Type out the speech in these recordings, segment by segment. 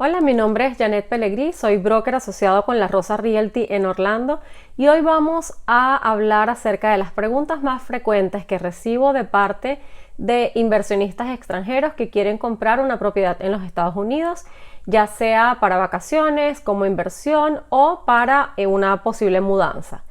Hola, mi nombre es Janet Pellegrí, soy broker asociado con La Rosa Realty en Orlando y hoy vamos a hablar acerca de las preguntas más frecuentes que recibo de parte de inversionistas extranjeros que quieren comprar una propiedad en los Estados Unidos, ya sea para vacaciones, como inversión o para una posible mudanza.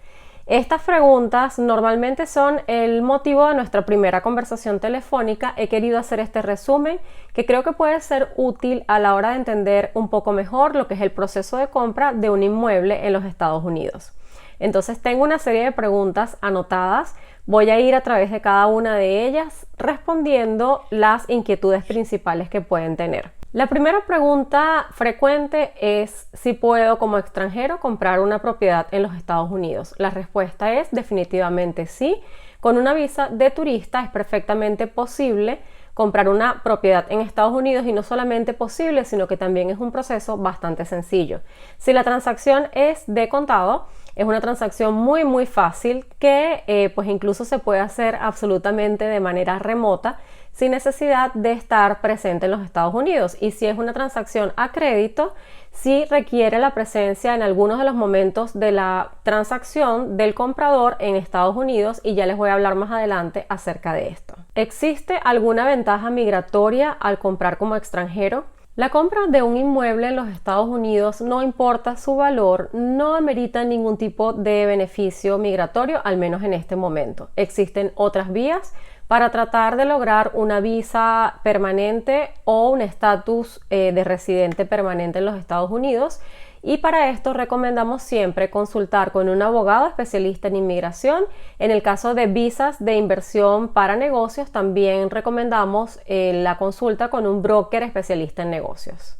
Estas preguntas normalmente son el motivo de nuestra primera conversación telefónica. He querido hacer este resumen que creo que puede ser útil a la hora de entender un poco mejor lo que es el proceso de compra de un inmueble en los Estados Unidos. Entonces tengo una serie de preguntas anotadas. Voy a ir a través de cada una de ellas respondiendo las inquietudes principales que pueden tener. La primera pregunta frecuente es si puedo como extranjero comprar una propiedad en los Estados Unidos. La respuesta es definitivamente sí. Con una visa de turista es perfectamente posible comprar una propiedad en Estados Unidos y no solamente posible, sino que también es un proceso bastante sencillo. Si la transacción es de contado, es una transacción muy fácil que pues incluso se puede hacer absolutamente de manera remota sin necesidad de estar presente en los Estados Unidos. Y si es una transacción a crédito, sí requiere la presencia en algunos de los momentos de la transacción del comprador en Estados Unidos y ya les voy a hablar más adelante acerca de esto. ¿Existe alguna ventaja migratoria al comprar como extranjero? La compra de un inmueble en los Estados Unidos, no importa su valor, no amerita ningún tipo de beneficio migratorio, al menos en este momento. Existen otras vías para tratar de lograr una visa permanente o un estatus de residente permanente en los Estados Unidos, y para esto recomendamos siempre consultar con un abogado especialista en inmigración. En el caso de visas de inversión para negocios, también recomendamos la consulta con un broker especialista en negocios.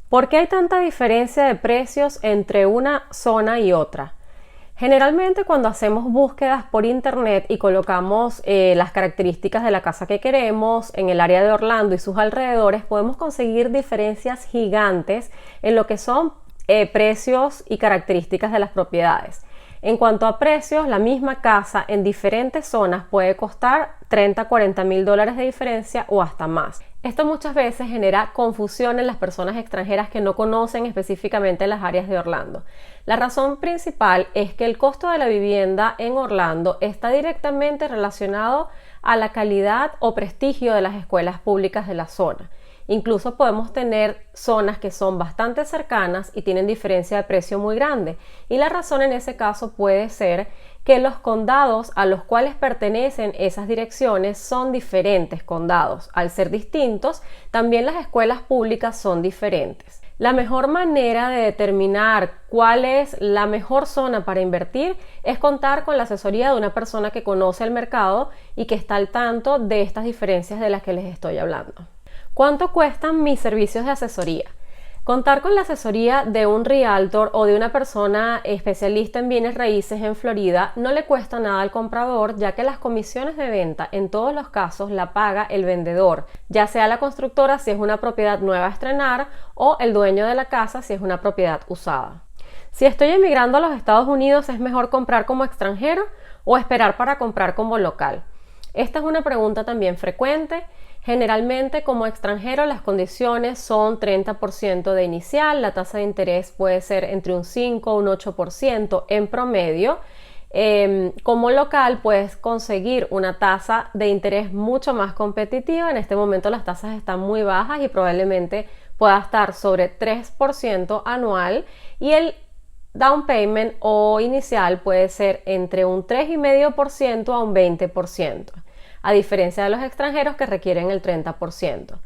¿Por qué hay tanta diferencia de precios entre una zona y otra? Generalmente cuando hacemos búsquedas por internet y colocamos las características de la casa que queremos en el área de Orlando y sus alrededores, podemos conseguir diferencias gigantes en lo que son precios y características de las propiedades. En cuanto a precios, la misma casa en diferentes zonas puede costar 30 a 40 mil dólares de diferencia o hasta más. Esto muchas veces genera confusión en las personas extranjeras que no conocen específicamente las áreas de Orlando. La razón principal es que el costo de la vivienda en Orlando está directamente relacionado a la calidad o prestigio de las escuelas públicas de la zona. Incluso podemos tener zonas que son bastante cercanas y tienen diferencia de precio muy grande. Y la razón en ese caso puede ser que los condados a los cuales pertenecen esas direcciones son diferentes condados. Al ser distintos, también las escuelas públicas son diferentes. La mejor manera de determinar cuál es la mejor zona para invertir es contar con la asesoría de una persona que conoce el mercado y que está al tanto de estas diferencias de las que les estoy hablando. ¿Cuánto cuestan mis servicios de asesoría? Contar con la asesoría de un realtor o de una persona especialista en bienes raíces en Florida no le cuesta nada al comprador, ya que las comisiones de venta en todos los casos la paga el vendedor, ya sea la constructora si es una propiedad nueva a estrenar o el dueño de la casa si es una propiedad usada. Si estoy emigrando a los Estados Unidos, ¿es mejor comprar como extranjero o esperar para comprar como local? Esta es una pregunta también frecuente. Generalmente como extranjero las condiciones son 30% de inicial, la tasa de interés puede ser entre un 5 o un 8% en promedio. Como local puedes conseguir una tasa de interés mucho más competitiva. En este momento las tasas están muy bajas y probablemente pueda estar sobre 3% anual, y el down payment o inicial puede ser entre un 3,5% a un 20%. A diferencia de los extranjeros que requieren el 30%.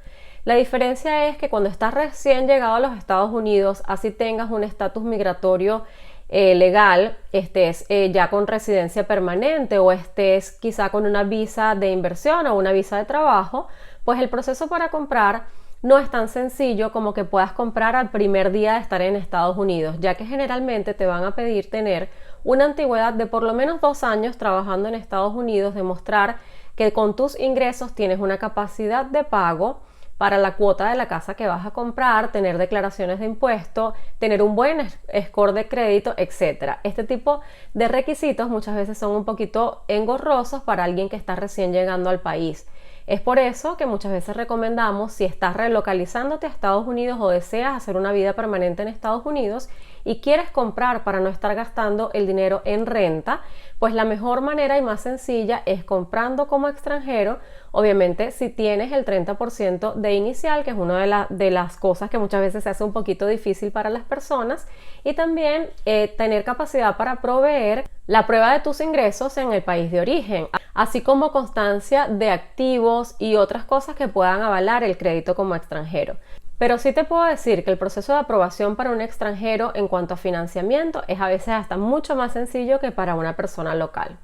La diferencia es que cuando estás recién llegado a los Estados Unidos, así tengas un estatus migratorio legal, estés ya con residencia permanente o estés quizá con una visa de inversión o una visa de trabajo, pues el proceso para comprar no es tan sencillo como que puedas comprar al primer día de estar en Estados Unidos, ya que generalmente te van a pedir tener una antigüedad de por lo menos 2 años trabajando en Estados Unidos, demostrar que con tus ingresos tienes una capacidad de pago para la cuota de la casa que vas a comprar, tener declaraciones de impuestos, tener un buen score de crédito, etc. Este tipo de requisitos muchas veces son un poquito engorrosos para alguien que está recién llegando al país. Es por eso que muchas veces recomendamos, si estás relocalizándote a Estados Unidos o deseas hacer una vida permanente en Estados Unidos y quieres comprar para no estar gastando el dinero en renta, pues la mejor manera y más sencilla es comprando como extranjero. Obviamente, si tienes el 30% de inicial, que es una de las cosas que muchas veces se hace un poquito difícil para las personas, y también tener capacidad para proveer la prueba de tus ingresos en el país de origen, así como constancia de activos y otras cosas que puedan avalar el crédito como extranjero. Pero sí te puedo decir que el proceso de aprobación para un extranjero en cuanto a financiamiento es a veces hasta mucho más sencillo que para una persona local.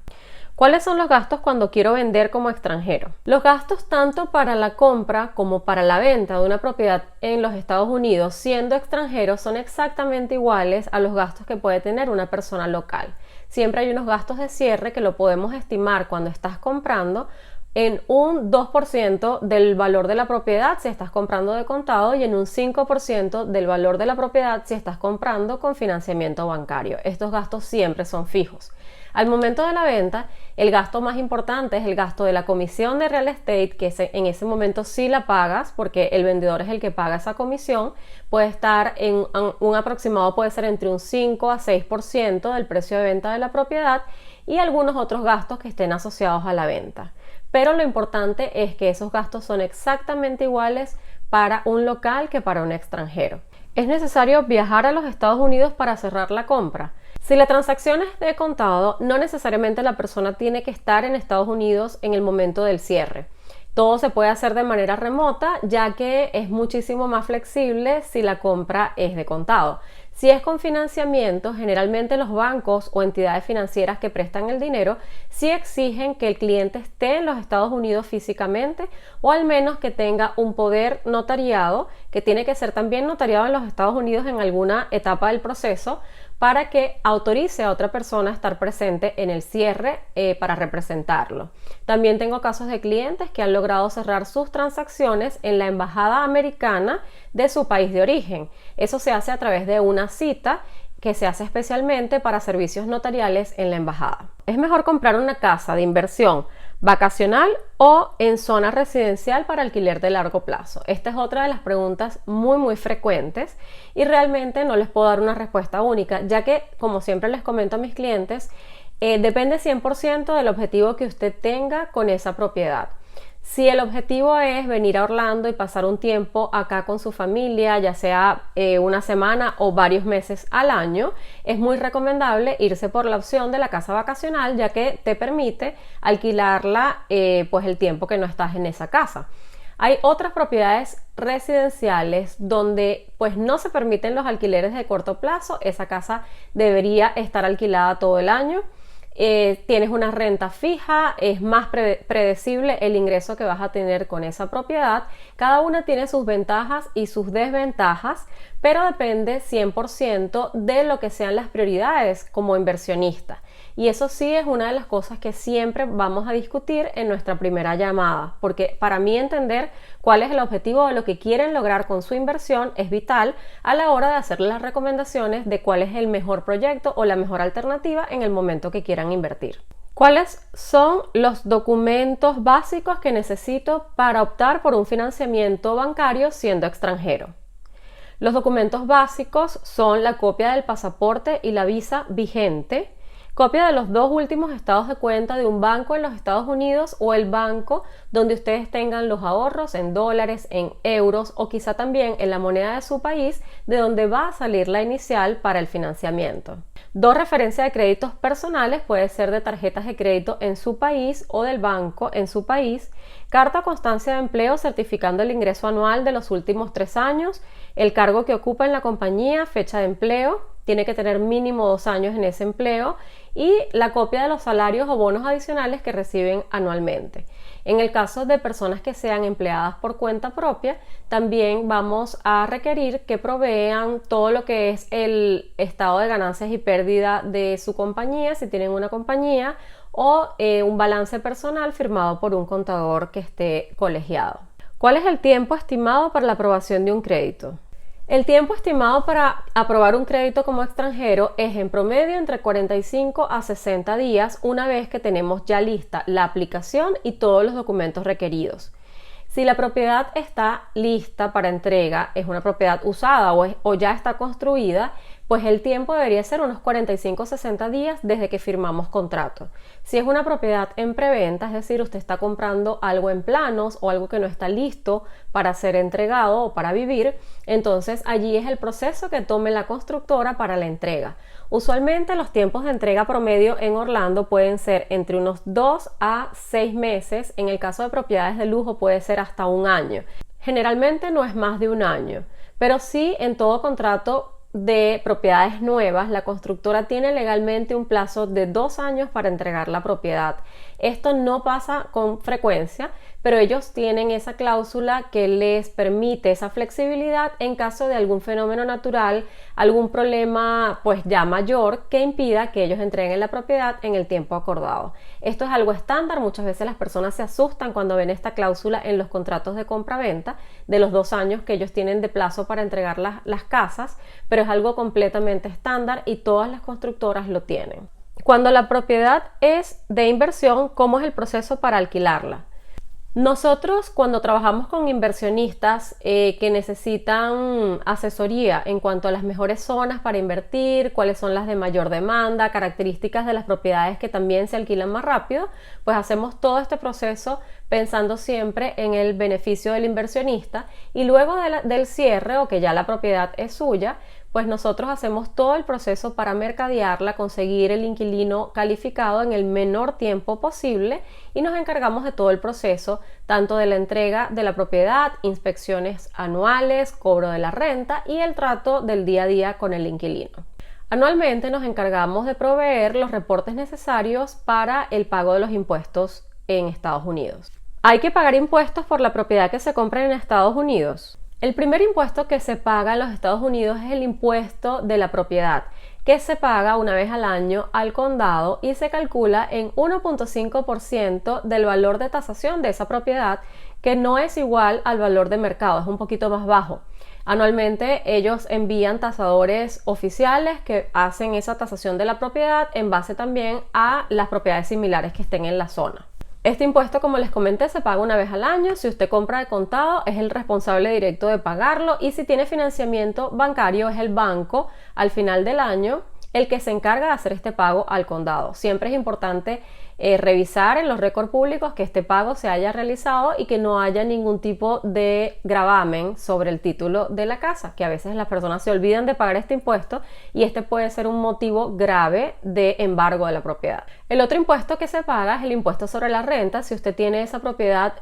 ¿Cuáles son los gastos cuando quiero vender como extranjero? Los gastos tanto para la compra como para la venta de una propiedad en los Estados Unidos siendo extranjero son exactamente iguales a los gastos que puede tener una persona local. Siempre hay unos gastos de cierre que lo podemos estimar cuando estás comprando en un 2% del valor de la propiedad si estás comprando de contado y en un 5% del valor de la propiedad si estás comprando con financiamiento bancario. Estos gastos siempre son fijos. Al momento de la venta, el gasto más importante es el gasto de la comisión de real estate, que en ese momento sí la pagas porque el vendedor es el que paga esa comisión. Puede estar en un aproximado, puede ser entre un 5 a 6% del precio de venta de la propiedad y algunos otros gastos que estén asociados a la venta. Pero lo importante es que esos gastos son exactamente iguales para un local que para un extranjero. ¿Es necesario viajar a los Estados Unidos para cerrar la compra? Si la transacción es de contado, no necesariamente la persona tiene que estar en Estados Unidos en el momento del cierre. Todo se puede hacer de manera remota, ya que es muchísimo más flexible si la compra es de contado. Si es con financiamiento, generalmente los bancos o entidades financieras que prestan el dinero sí exigen que el cliente esté en los Estados Unidos físicamente o al menos que tenga un poder notariado, que tiene que ser también notariado en los Estados Unidos en alguna etapa del proceso, para que autorice a otra persona a estar presente en el cierre para representarlo. También tengo casos de clientes que han logrado cerrar sus transacciones en la embajada americana de su país de origen. Eso se hace a través de una cita que se hace especialmente para servicios notariales en la embajada. ¿Es mejor comprar una casa de inversión vacacional o en zona residencial para alquiler de largo plazo? Esta es otra de las preguntas muy frecuentes y realmente no les puedo dar una respuesta única, ya que, como siempre les comento a mis clientes, depende 100% del objetivo que usted tenga con esa propiedad. Si el objetivo es venir a Orlando y pasar un tiempo acá con su familia, ya sea una semana o varios meses al año, es muy recomendable irse por la opción de la casa vacacional, ya que te permite alquilarla pues el tiempo que no estás en esa casa. Hay otras propiedades residenciales donde pues no se permiten los alquileres de corto plazo. Esa casa debería estar alquilada todo el año. Tienes una renta fija, es más predecible el ingreso que vas a tener con esa propiedad. Cada una tiene sus ventajas y sus desventajas, pero depende 100% de lo que sean las prioridades como inversionista. Y eso sí es una de las cosas que siempre vamos a discutir en nuestra primera llamada, porque para mí entender cuál es el objetivo de lo que quieren lograr con su inversión es vital a la hora de hacer las recomendaciones de cuál es el mejor proyecto o la mejor alternativa en el momento que quieran invertir. ¿Cuáles son los documentos básicos que necesito para optar por un financiamiento bancario siendo extranjero? Los documentos básicos son la copia del pasaporte y la visa vigente, copia de los 2 últimos estados de cuenta de un banco en los Estados Unidos o el banco donde ustedes tengan los ahorros en dólares, en euros o quizá también en la moneda de su país de donde va a salir la inicial para el financiamiento. 2 referencias de créditos personales, puede ser de tarjetas de crédito en su país o del banco en su país, carta o constancia de empleo certificando el ingreso anual de los últimos 3 años, el cargo que ocupa en la compañía, fecha de empleo, tiene que tener mínimo 2 años en ese empleo y la copia de los salarios o bonos adicionales que reciben anualmente. En el caso de personas que sean empleadas por cuenta propia, también vamos a requerir que provean todo lo que es el estado de ganancias y pérdida de su compañía, si tienen una compañía, o un balance personal firmado por un contador que esté colegiado. ¿Cuál es el tiempo estimado para la aprobación de un crédito? El tiempo estimado para aprobar un crédito como extranjero es en promedio entre 45 a 60 días una vez que tenemos ya lista la aplicación y todos los documentos requeridos. Si la propiedad está lista para entrega, es una propiedad usada o ya está construida, pues el tiempo debería ser unos 45 o 60 días desde que firmamos contrato. Si es una propiedad en preventa, es decir, usted está comprando algo en planos o algo que no está listo para ser entregado o para vivir, entonces allí es el proceso que tome la constructora para la entrega. Usualmente los tiempos de entrega promedio en Orlando pueden ser entre unos 2 a 6 meses, en el caso de propiedades de lujo puede ser hasta un año. Generalmente no es más de un año, pero sí en todo contrato de propiedades nuevas, la constructora tiene legalmente un plazo de 2 años para entregar la propiedad. Esto no pasa con frecuencia, pero ellos tienen esa cláusula que les permite esa flexibilidad en caso de algún fenómeno natural, algún problema pues ya mayor que impida que ellos entreguen la propiedad en el tiempo acordado. Esto es algo estándar, muchas veces las personas se asustan cuando ven esta cláusula en los contratos de compra-venta de los 2 años que ellos tienen de plazo para entregar las casas, pero es algo completamente estándar y todas las constructoras lo tienen. Cuando la propiedad es de inversión, ¿cómo es el proceso para alquilarla? Nosotros cuando trabajamos con inversionistas que necesitan asesoría en cuanto a las mejores zonas para invertir, cuáles son las de mayor demanda, características de las propiedades que también se alquilan más rápido, pues hacemos todo este proceso pensando siempre en el beneficio del inversionista y luego del cierre o que ya la propiedad es suya, pues nosotros hacemos todo el proceso para mercadearla, conseguir el inquilino calificado en el menor tiempo posible y nos encargamos de todo el proceso, tanto de la entrega de la propiedad, inspecciones anuales, cobro de la renta y el trato del día a día con el inquilino. Anualmente nos encargamos de proveer los reportes necesarios para el pago de los impuestos en Estados Unidos. ¿Hay que pagar impuestos por la propiedad que se compra en Estados Unidos? El primer impuesto que se paga en los Estados Unidos es el impuesto de la propiedad, que se paga una vez al año al condado y se calcula en 1.5% del valor de tasación de esa propiedad, que no es igual al valor de mercado, es un poquito más bajo. Anualmente ellos envían tasadores oficiales que hacen esa tasación de la propiedad en base también a las propiedades similares que estén en la zona. Este impuesto, como les comenté, se paga una vez al año. Si usted compra de contado, es el responsable directo de pagarlo, y si tiene financiamiento bancario, es el banco al final del año el que se encarga de hacer este pago al condado. Siempre es importante revisar en los récords públicos que este pago se haya realizado y que no haya ningún tipo de gravamen sobre el título de la casa, que a veces las personas se olvidan de pagar este impuesto y este puede ser un motivo grave de embargo de la propiedad. El otro impuesto que se paga es el impuesto sobre la renta. Si usted tiene esa propiedad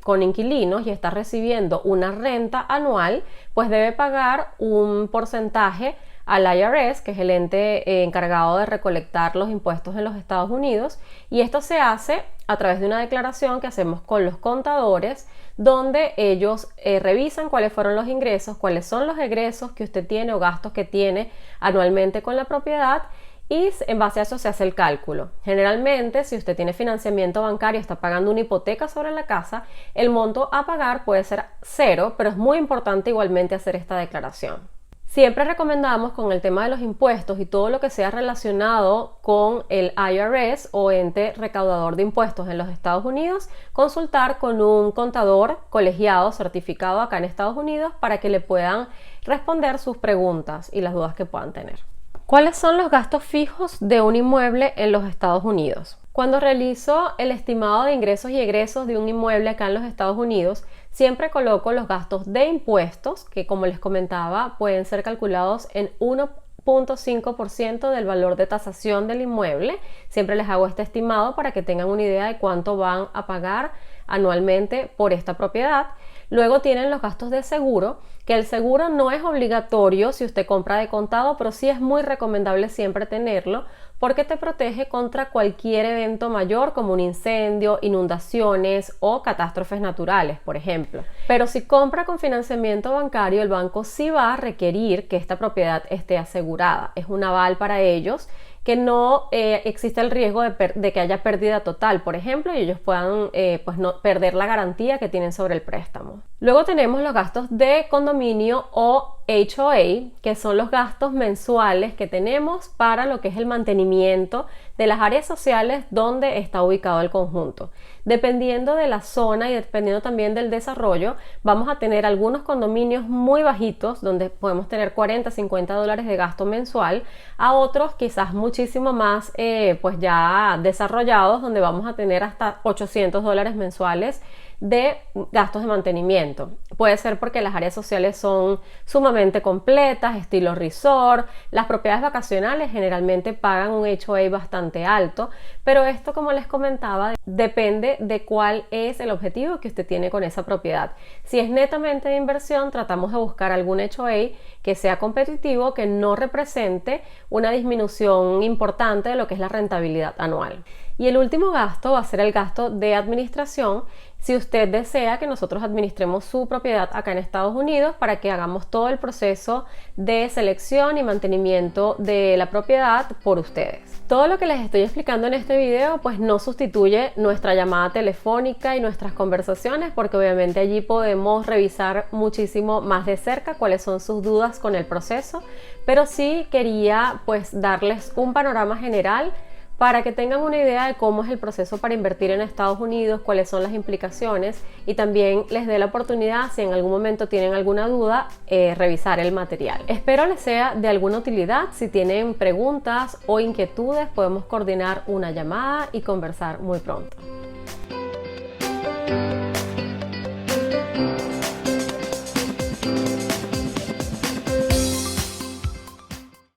con inquilinos y está recibiendo una renta anual, pues debe pagar un porcentaje al IRS, que es el ente encargado de recolectar los impuestos en los Estados Unidos, y esto se hace a través de una declaración que hacemos con los contadores, donde ellos revisan cuáles fueron los ingresos, cuáles son los egresos que usted tiene o gastos que tiene anualmente con la propiedad, y en base a eso se hace el cálculo. Generalmente, si usted tiene financiamiento bancario, está pagando una hipoteca sobre la casa, el monto a pagar puede ser 0, pero es muy importante igualmente hacer esta declaración. Siempre recomendamos, con el tema de los impuestos y todo lo que sea relacionado con el IRS o ente recaudador de impuestos en los Estados Unidos, consultar con un contador colegiado certificado acá en Estados Unidos para que le puedan responder sus preguntas y las dudas que puedan tener. ¿Cuáles son los gastos fijos de un inmueble en los Estados Unidos? Cuando realizo el estimado de ingresos y egresos de un inmueble acá en los Estados Unidos, siempre coloco los gastos de impuestos, que como les comentaba, pueden ser calculados en 1.5% del valor de tasación del inmueble. Siempre les hago este estimado para que tengan una idea de cuánto van a pagar anualmente por esta propiedad. Luego tienen los gastos de seguro, que el seguro no es obligatorio si usted compra de contado, pero sí es muy recomendable siempre tenerlo, porque te protege contra cualquier evento mayor como un incendio, inundaciones o catástrofes naturales, por ejemplo. Pero si compra con financiamiento bancario, el banco sí va a requerir que esta propiedad esté asegurada. Es un aval para ellos que no existe el riesgo de que haya pérdida total, por ejemplo, y ellos puedan no perder la garantía que tienen sobre el préstamo. Luego tenemos los gastos de condominio condominio o HOA, que son los gastos mensuales que tenemos para lo que es el mantenimiento de las áreas sociales donde está ubicado el conjunto. Dependiendo de la zona y dependiendo también del desarrollo, vamos a tener algunos condominios muy bajitos donde podemos tener 40, 50 dólares de gasto mensual, a otros quizás muchísimo más pues ya desarrollados donde vamos a tener hasta 800 dólares mensuales de gastos de mantenimiento. Puede ser porque las áreas sociales son sumamente completas, estilo resort. Las propiedades vacacionales generalmente pagan un HOA bastante alto, pero esto, como les comentaba, depende de cuál es el objetivo que usted tiene con esa propiedad. Si es netamente de inversión, tratamos de buscar algún HOA que sea competitivo, que no represente una disminución importante de lo que es la rentabilidad anual. Y el último gasto va a ser el gasto de administración. Si usted desea que nosotros administremos su propiedad acá en Estados Unidos para que hagamos todo el proceso de selección y mantenimiento de la propiedad por ustedes. Todo lo que les estoy explicando en este video pues no sustituye nuestra llamada telefónica y nuestras conversaciones, porque obviamente allí podemos revisar muchísimo más de cerca cuáles son sus dudas con el proceso, pero sí quería pues darles un panorama general para que tengan una idea de cómo es el proceso para invertir en Estados Unidos, cuáles son las implicaciones, y también les dé la oportunidad, si en algún momento tienen alguna duda, revisar el material. Espero les sea de alguna utilidad. Si tienen preguntas o inquietudes, podemos coordinar una llamada y conversar muy pronto.